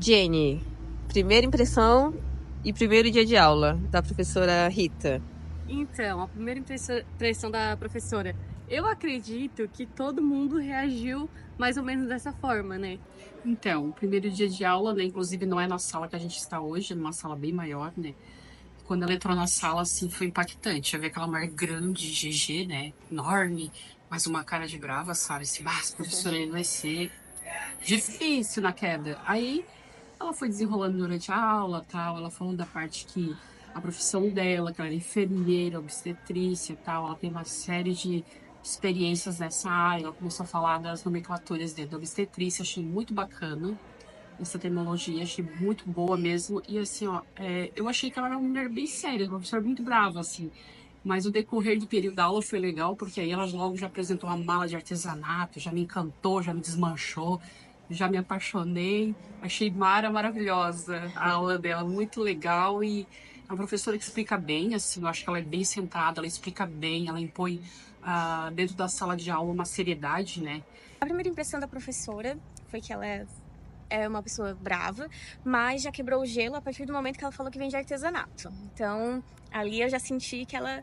Jenny, primeira impressão e primeiro dia de aula da professora Rita. Então, a primeira impressão da professora, eu acredito que todo mundo reagiu mais ou menos dessa forma, né? Então, o primeiro dia de aula, né, inclusive não é na sala que a gente está hoje, é numa sala bem maior, né? Quando ela entrou na sala, assim, foi impactante. Eu vi aquela mulher grande, GG, né? Enorme, mas uma cara de brava, sabe? Esse professora ele vai ser difícil na queda. Aí ela foi desenrolando durante a aula, tal. Ela falou da parte que a profissão dela, que ela era enfermeira, obstetrícia, tal. Ela tem uma série de experiências nessa área. Ela começou a falar das nomenclaturas dentro da obstetrícia. Achei muito bacana essa terminologia, achei muito boa mesmo. E assim, ó, eu achei que ela era uma mulher bem séria, uma professora muito brava, assim. Mas o decorrer do período da aula foi legal, porque aí ela logo já apresentou uma mala de artesanato, já me encantou, já me desmanchou, já me apaixonei. Achei maravilhosa a aula dela, muito legal. E é uma professora que explica bem, assim, eu acho que ela é bem centrada, ela explica bem, ela impõe dentro da sala de aula uma seriedade, né? A primeira impressão da professora foi que ela é uma pessoa brava, mas já quebrou o gelo a partir do momento que ela falou que vem de artesanato. Então, ali eu já senti que ela,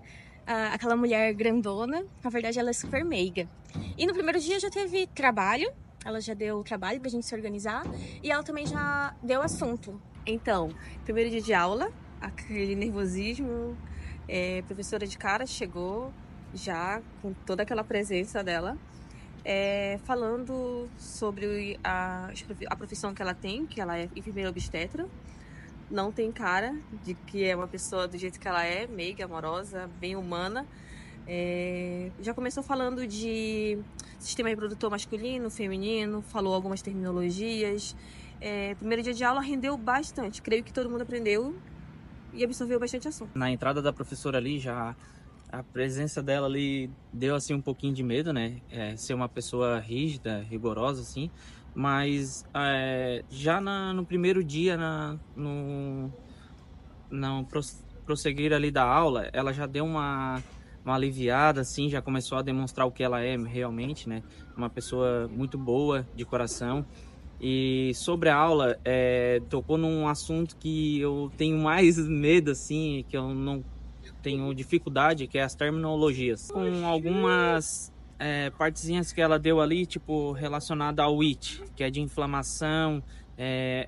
aquela mulher grandona, na verdade ela é super meiga. E no primeiro dia já teve trabalho, ela já deu trabalho pra gente se organizar, e ela também já deu assunto. Então, primeiro dia de aula, aquele nervosismo, professora de cara chegou já com toda aquela presença dela, falando sobre a profissão que ela tem, que ela é enfermeira obstetra. Não tem cara de que é uma pessoa do jeito que ela é, meiga, amorosa, bem humana. Já começou falando de sistema reprodutor masculino, feminino, falou algumas terminologias. Primeiro dia de aula rendeu bastante, creio que todo mundo aprendeu e absorveu bastante assunto. Na entrada da professora ali, já a presença dela ali deu assim um pouquinho de medo, né? Ser uma pessoa rígida, rigorosa, assim. Mas já no primeiro dia, no prosseguir ali da aula, ela já deu uma aliviada, assim, já começou a demonstrar o que ela é realmente, né? Uma pessoa muito boa de coração. E sobre a aula, tocou num assunto que eu tenho mais medo, assim, que eu não tenho dificuldade, que é as terminologias. Com algumas partezinhas que ela deu ali, tipo, relacionada ao IT, que é de inflamação.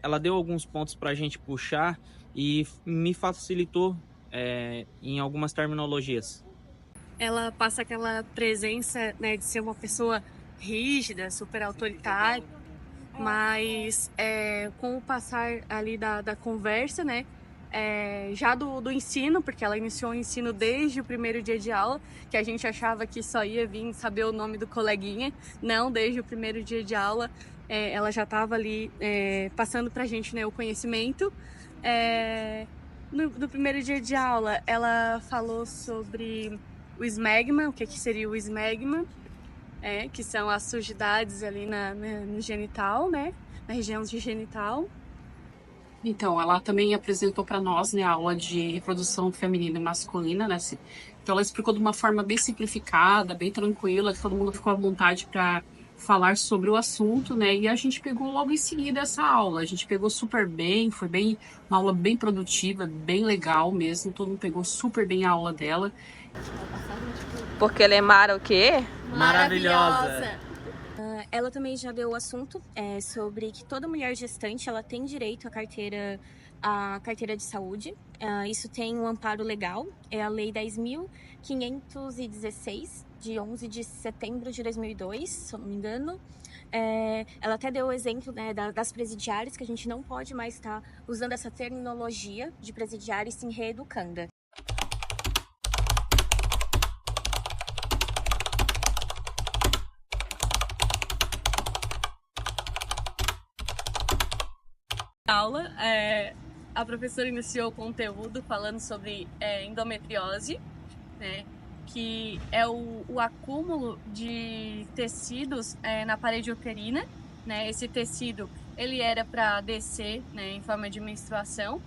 Ela deu alguns pontos para a gente puxar e me facilitou em algumas terminologias. Ela passa aquela presença, né, de ser uma pessoa rígida, super autoritária, mas com o passar ali da conversa, né, já do ensino, porque ela iniciou o ensino desde o primeiro dia de aula, que a gente achava que só ia vir saber o nome do coleguinha, não, desde o primeiro dia de aula ela já estava ali passando pra gente, né, o conhecimento. No primeiro dia de aula, ela falou sobre o esmegma, o que seria o esmegma, que são as sujidades ali no genital, né, na região de genital. Então, ela também apresentou para nós, né, a aula de reprodução feminina e masculina, né? Então, ela explicou de uma forma bem simplificada, bem tranquila, que todo mundo ficou à vontade para falar sobre o assunto, né? E a gente pegou logo em seguida essa aula. A gente pegou super bem, foi bem uma aula bem produtiva, bem legal mesmo. Todo mundo pegou super bem a aula dela. Porque ela é Mara o quê? Maravilhosa! Ela também já deu o assunto sobre que toda mulher gestante ela tem direito à carteira de saúde. Isso tem um amparo legal, é a Lei 10.516, de 11 de setembro de 2002, se eu não me engano. Ela até deu o exemplo, né, das presidiárias, que a gente não pode mais estar usando essa terminologia de presidiária e sim reeducanda. Aula, a professora iniciou o conteúdo falando sobre endometriose, né, que é o acúmulo de tecidos na parede uterina, né? Esse tecido ele era para descer, né, em forma de menstruação,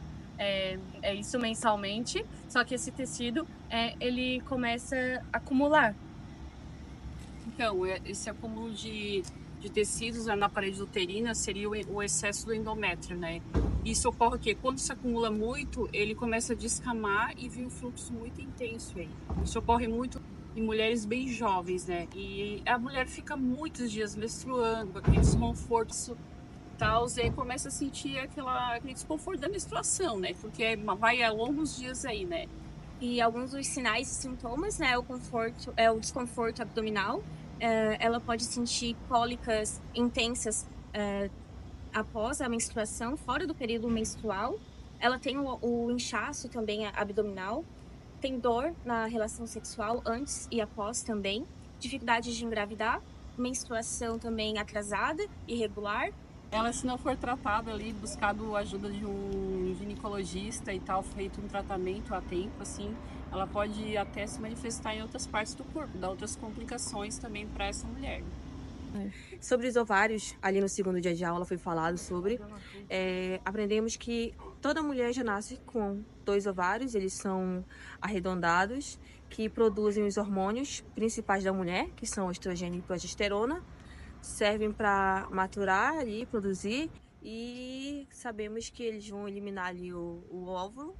isso mensalmente, só que esse tecido ele começa a acumular. Então, esse acúmulo de de tecidos na parede uterina seria o excesso do endométrio, né? Isso ocorre que quando se acumula muito, ele começa a descamar e vem um fluxo muito intenso aí. Isso ocorre muito em mulheres bem jovens, né? E a mulher fica muitos dias menstruando, aquele desconforto tal, e aí começa a sentir aquele desconforto da menstruação, né? Porque vai a longos dias aí, né? E alguns dos sinais e sintomas, né, o desconforto abdominal. Ela pode sentir cólicas intensas após a menstruação, fora do período menstrual. Ela tem o inchaço também abdominal. Tem dor na relação sexual antes e após também. Dificuldades de engravidar. Menstruação também atrasada, irregular. Ela, se não for tratada ali, buscado a ajuda de um ginecologista e tal, feito um tratamento a tempo, assim, ela pode até se manifestar em outras partes do corpo, dar outras complicações também para essa mulher. Sobre os ovários, ali no segundo dia de aula foi falado sobre. Aprendemos que toda mulher já nasce com 2 ovários, eles são arredondados, que produzem os hormônios principais da mulher, que são estrogênio e progesterona, servem para maturar e produzir, e sabemos que eles vão eliminar ali o óvulo,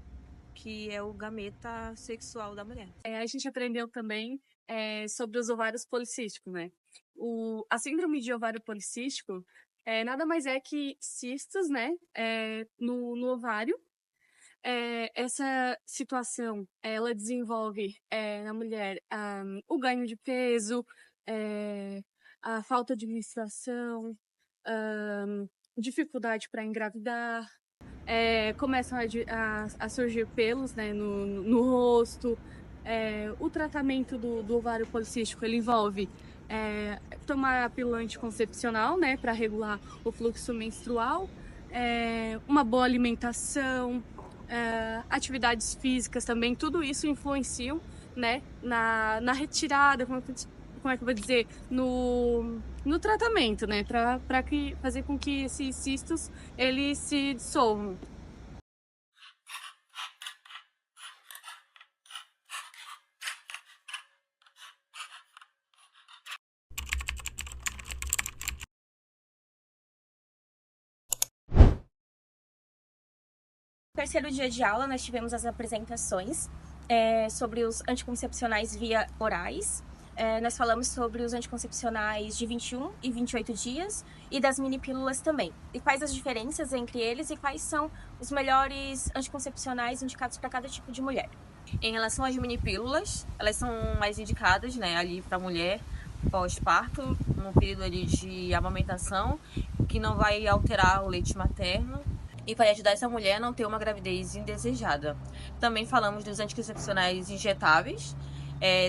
que é o gameta sexual da mulher. A gente aprendeu também sobre os ovários policísticos, né? A síndrome de ovário policístico nada mais é que cistos, né, no ovário. Essa situação, ela desenvolve na mulher o ganho de peso, a falta de menstruação, dificuldade para engravidar, começam a surgir pelos, né, no rosto. O tratamento do ovário policístico, ele envolve tomar a pílula anticoncepcional, né, para regular o fluxo menstrual, uma boa alimentação, atividades físicas também, tudo isso influenciam, né, na retirada, como é que eu vou dizer, no tratamento, né, para fazer com que esses cistos eles se dissolvam. No terceiro dia de aula, nós tivemos as apresentações sobre os anticoncepcionais via orais. Nós falamos sobre os anticoncepcionais de 21 e 28 dias e das mini-pílulas também. E quais as diferenças entre eles e quais são os melhores anticoncepcionais indicados para cada tipo de mulher. Em relação às mini-pílulas, elas são mais indicadas, né, ali para mulher pós-parto, no período ali de amamentação, que não vai alterar o leite materno e vai ajudar essa mulher a não ter uma gravidez indesejada. Também falamos dos anticoncepcionais injetáveis,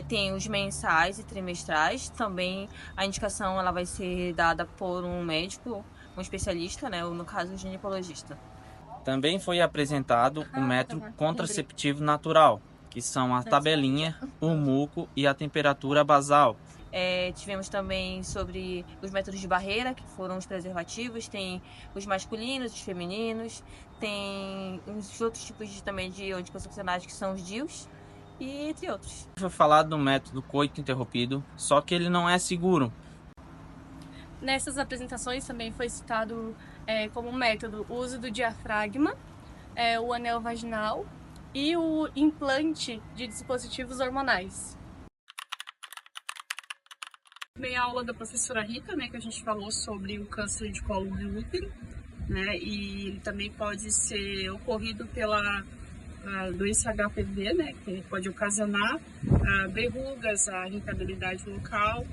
tem os mensais e trimestrais. Também a indicação ela vai ser dada por um médico, um especialista, né, ou no caso um ginecologista. Também foi apresentado o método contraceptivo natural, que são a tabelinha, o muco e a temperatura basal. Tivemos também sobre os métodos de barreira, que foram os preservativos, tem os masculinos, os femininos, tem uns outros tipos também de anticoncepcionais que são os DIUs, e entre outros. Foi falado do método coito interrompido, só que ele não é seguro. Nessas apresentações também foi citado como método o uso do diafragma, o anel vaginal e o implante de dispositivos hormonais. Também a aula da professora Rita, né, que a gente falou sobre o câncer de colo de útero, né, e ele também pode ser ocorrido pela doença HPV, né, que pode ocasionar verrugas, a irritabilidade local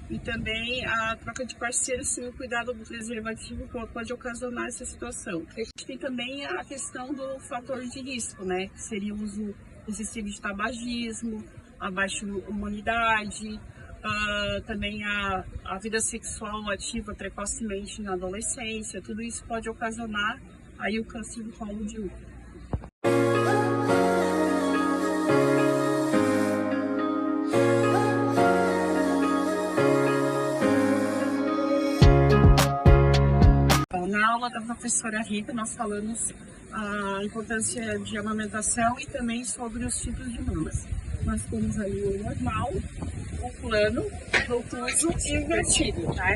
e também a troca de parceiros sem o cuidado do preservativo pode ocasionar essa situação. A gente tem também a questão do fator de risco, né, que seria o uso excessivo de tabagismo, a baixa imunidade, também a vida sexual ativa precocemente na adolescência. Tudo isso pode ocasionar aí o câncer do colo de útero. Na aula da professora Rita, nós falamos a importância de amamentação e também sobre os tipos de mamas. Nós temos ali o normal, o plano, o obtuso e o invertido, tá?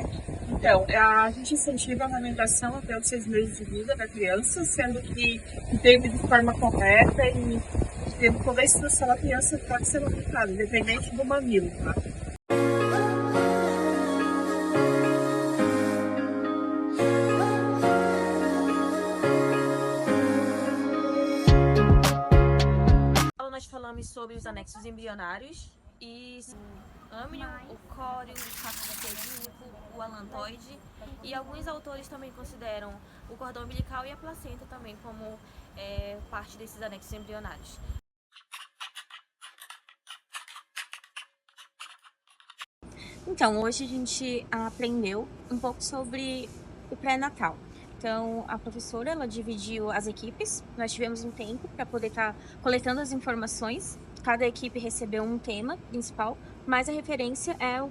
Então, a gente incentiva a amamentação até os 6 meses de vida da criança, sendo que teve de forma correta e tendo toda a instrução, a criança pode ser amamentada, independente do mamilo, tá? Nós falamos sobre os anexos embrionários e o âmnio, o córeo, o característico, o alantoide, e alguns autores também consideram o cordão umbilical e a placenta também como parte desses anexos embrionários. Então, hoje a gente aprendeu um pouco sobre o pré-natal. Então, a professora, ela dividiu as equipes, nós tivemos um tempo para poder estar coletando as informações, cada equipe recebeu um tema principal, mas a referência é o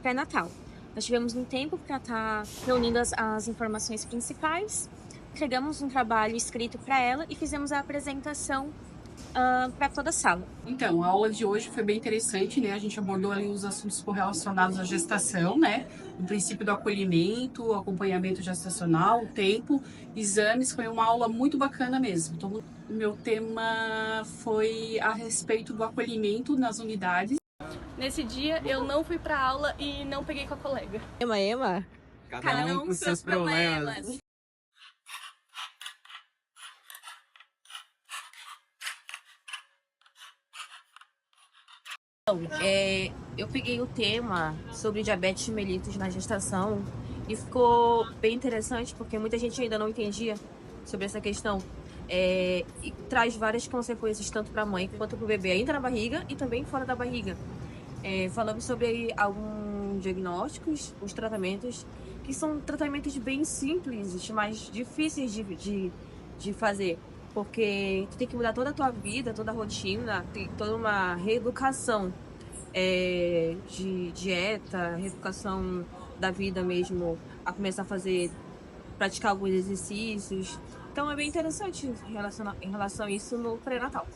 pré-natal. Nós tivemos um tempo para estar reunindo as informações principais, entregamos um trabalho escrito para ela e fizemos a apresentação para toda a sala. Então, a aula de hoje foi bem interessante, né? A gente abordou ali os assuntos correlacionados à gestação, né? O princípio do acolhimento, o acompanhamento gestacional, o tempo, exames. Foi uma aula muito bacana mesmo. Então, o meu tema foi a respeito do acolhimento nas unidades. Nesse dia, eu não fui para aula e não peguei com a colega. Ema? Cada um com seus problemas. Eu peguei o tema sobre diabetes mellitus na gestação e ficou bem interessante porque muita gente ainda não entendia sobre essa questão e traz várias consequências tanto para a mãe quanto para o bebê ainda na barriga e também fora da barriga. Falamos sobre alguns diagnósticos, os tratamentos, que são tratamentos bem simples, mas difíceis de fazer. Porque tu tem que mudar toda a tua vida, toda a rotina, tem toda uma reeducação de dieta, reeducação da vida mesmo, a começar a praticar alguns exercícios. Então é bem interessante em relação a isso no pré-natal.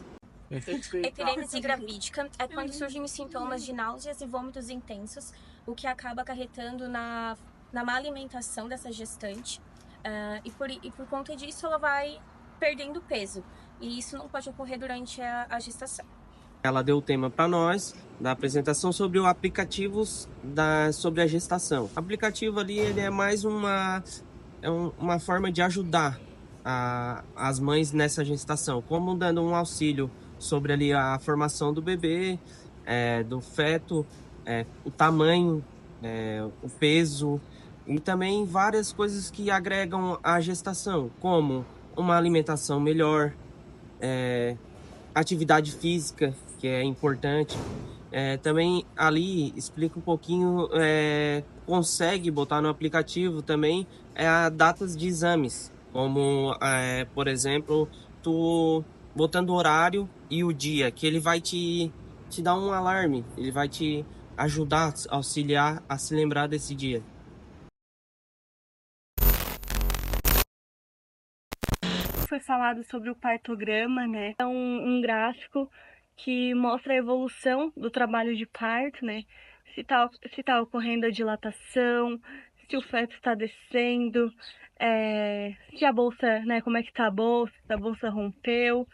Epidêmese gravídica é quando surgem os sintomas de náuseas e vômitos intensos, o que acaba acarretando na má alimentação dessa gestante. E por conta disso ela vai perdendo peso, e isso não pode ocorrer durante a gestação. Ela deu o tema para nós, da apresentação sobre o aplicativos sobre a gestação. O aplicativo ali ele é mais uma forma de ajudar as mães nessa gestação, como dando um auxílio sobre ali a formação do bebê, do feto, o tamanho, o peso e também várias coisas que agregam à gestação, como uma alimentação melhor, atividade física, que é importante. Também ali explica um pouquinho, consegue botar no aplicativo também datas de exames, como, por exemplo, tu botando o horário e o dia, que ele vai te dar um alarme, ele vai te ajudar, auxiliar a se lembrar desse dia. Foi falado sobre o partograma, né? É um gráfico que mostra a evolução do trabalho de parto, né? Se tá ocorrendo a dilatação, se o feto está descendo, se a bolsa, né? Como é que tá a bolsa, se a bolsa rompeu.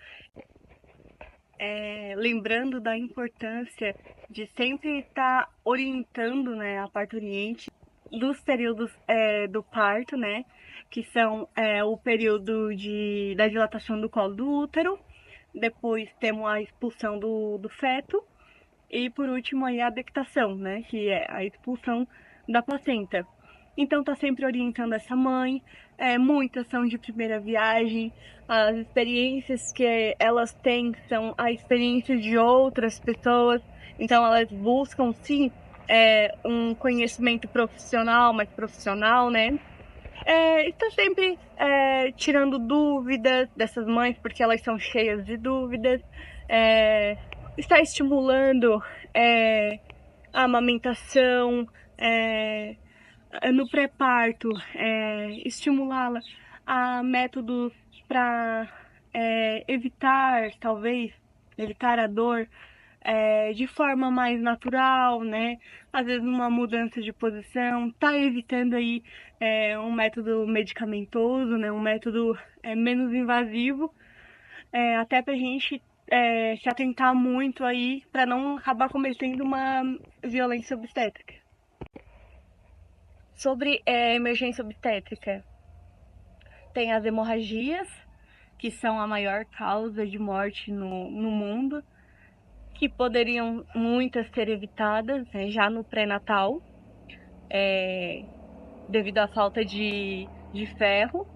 Lembrando da importância de sempre estar orientando, né, a parturiente dos períodos do parto, né? Que são o período da dilatação do colo do útero, depois temos a expulsão do feto e por último aí a dectação, né, que é a expulsão da placenta. Então tá sempre orientando essa mãe, muitas são de primeira viagem, as experiências que elas têm são a experiência de outras pessoas, então elas buscam sim um conhecimento profissional, mais profissional, né? Está sempre tirando dúvidas dessas mães, porque elas são cheias de dúvidas, está estimulando a amamentação, no pré-parto, estimulá-la a métodos para evitar a dor, de forma mais natural, né? Às vezes uma mudança de posição, tá evitando aí um método medicamentoso, né? Um método menos invasivo, até pra gente se atentar muito aí para não acabar cometendo uma violência obstétrica. Sobre emergência obstétrica, tem as hemorragias, que são a maior causa de morte no mundo, que poderiam muitas ser evitadas, né, já no pré-natal, devido à falta de ferro.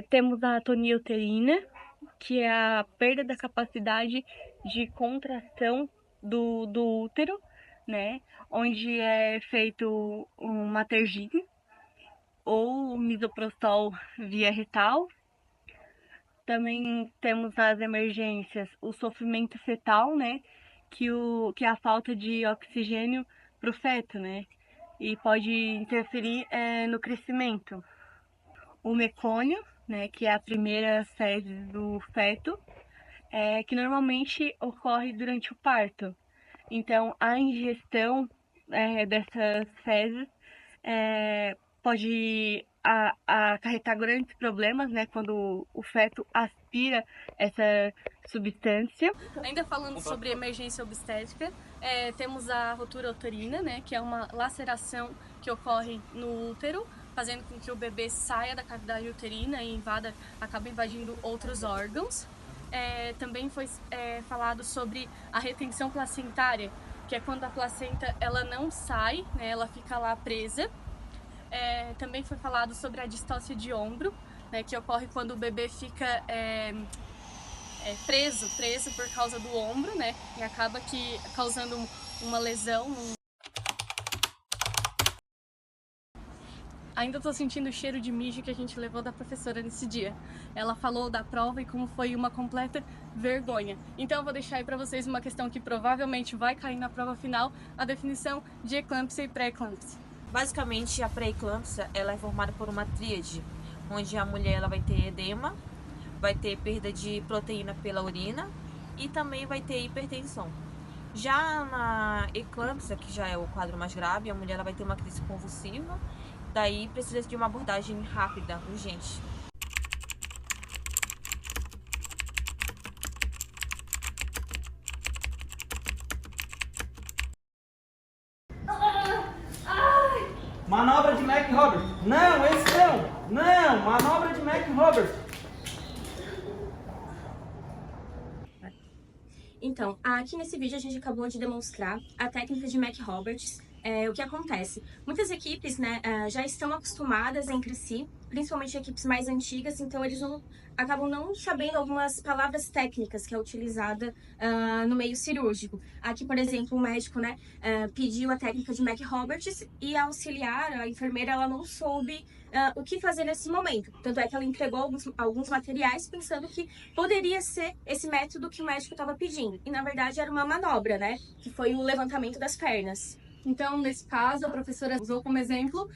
Temos a atonia uterina, que é a perda da capacidade de contração do útero, né, onde é feito uma tergite ou misoprostol via retal. Também temos nas emergências o sofrimento fetal, né, que é a falta de oxigênio para o feto, né, e pode interferir no crescimento. O mecônio, né, que é a primeira fase do feto, que normalmente ocorre durante o parto. Então, a ingestão dessas fezes pode acarretar grandes problemas, né, quando o feto aspira essa substância. Ainda falando sobre emergência obstétrica, temos a rotura uterina, né, que é uma laceração que ocorre no útero, fazendo com que o bebê saia da cavidade uterina e acaba invadindo outros órgãos. Também foi falado sobre a retenção placentária, que é quando a placenta ela não sai, né, ela fica lá presa. Também foi falado sobre a distócia de ombro, né, que ocorre quando o bebê fica preso por causa do ombro, né, e acaba causando uma lesão. Ainda estou sentindo o cheiro de mijo que a gente levou da professora nesse dia. Ela falou da prova e como foi uma completa vergonha. Então eu vou deixar aí para vocês uma questão que provavelmente vai cair na prova final, a definição de eclâmpsia e pré-eclâmpsia. Basicamente, a pré-eclâmpsia ela é formada por uma tríade, onde a mulher ela vai ter edema, vai ter perda de proteína pela urina e também vai ter hipertensão. Já na eclâmpsia, que já é o quadro mais grave, a mulher ela vai ter uma crise convulsiva, daí precisa de uma abordagem rápida, urgente. Manobra de Mac Robert. Não, esse não. Não, manobra de Mac Robert. Então, aqui nesse vídeo a gente acabou de demonstrar a técnica de Mac Roberts. O que acontece? Muitas equipes, né, já estão acostumadas entre si, principalmente equipes mais antigas, então eles acabam não sabendo algumas palavras técnicas que é utilizada no meio cirúrgico. Aqui, por exemplo, o médico, né, pediu a técnica de Mac Roberts e a auxiliar, a enfermeira, ela não soube o que fazer nesse momento. Tanto é que ela entregou alguns materiais pensando que poderia ser esse método que o médico estava pedindo. E, na verdade, era uma manobra, né, que foi o levantamento das pernas. Então, nesse caso, a professora usou como exemplo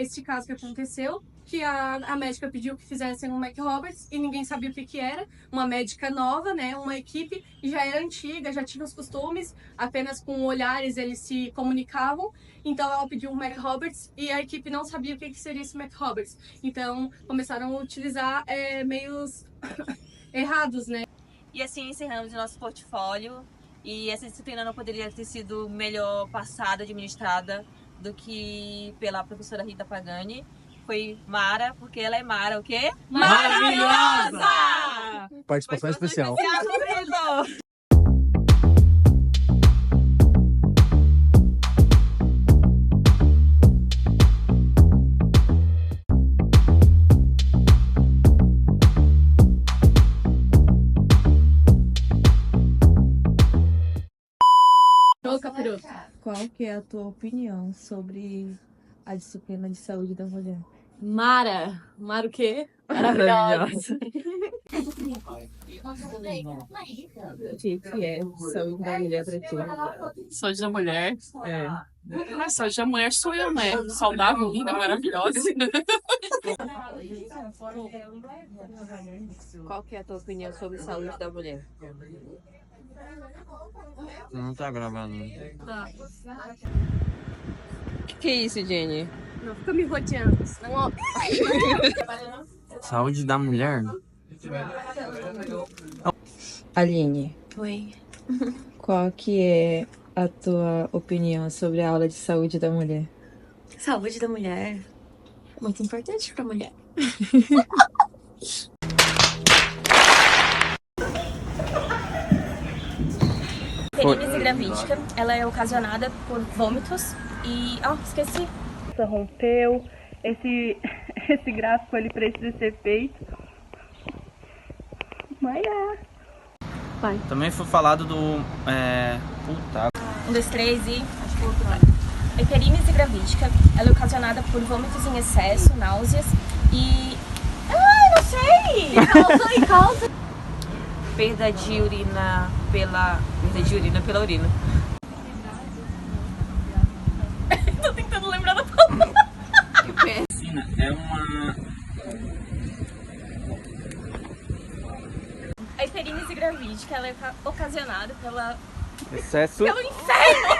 este caso que aconteceu, que a médica pediu que fizessem um Mac Roberts e ninguém sabia o que era. Uma médica nova, né, uma equipe que já era antiga, já tinha os costumes, apenas com olhares eles se comunicavam. Então, ela pediu um Mac Roberts e a equipe não sabia o que seria esse Mac Roberts. Então, começaram a utilizar meios errados, né? E assim encerramos o nosso portfólio. E essa disciplina não poderia ter sido melhor passada, administrada, do que pela professora Rita Pagani. Foi Mara, porque ela é Mara, o quê? Maravilhosa! Participação especial. Qual que é a tua opinião sobre a disciplina de saúde da mulher? Mara o quê? Maravilhosa. O que é saúde da mulher pra ti? Saúde da mulher? Mas saúde da mulher sou eu, né? Saudável, linda, maravilhosa. Qual que é a tua opinião sobre saúde da mulher? Não tá gravando. Tá. Que é isso, Jenny? Não fica me rodeando, senão... Saúde da mulher? Aline, Oi. qual que é a tua opinião sobre a aula de saúde da mulher? Saúde da mulher. Muito importante pra mulher. Perímise gravídica, ela é ocasionada por vômitos e... esqueci. Rompeu. Esse gráfico ele precisa ser feito. Mas Também foi falado do... Puta... 1, 2, 3 e... acho que o outro lado. A hiperímese gravídica, ela é ocasionada por vômitos em excesso, náuseas e... não sei! Causa. Perda de urina pela urina. Tô tentando lembrar da palavra. É uma... A hiperímese gravídica, ela é ocasionada Excesso... pelo inferno!